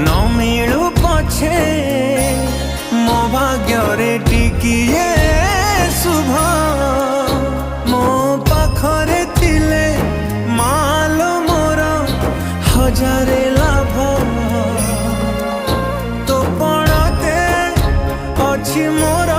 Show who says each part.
Speaker 1: न मिलू पछे मो भाग्य टिकिए शुभ मो पाखरे थिले माल मोर हजारे लाभ तो पड़ते अच्छी मोर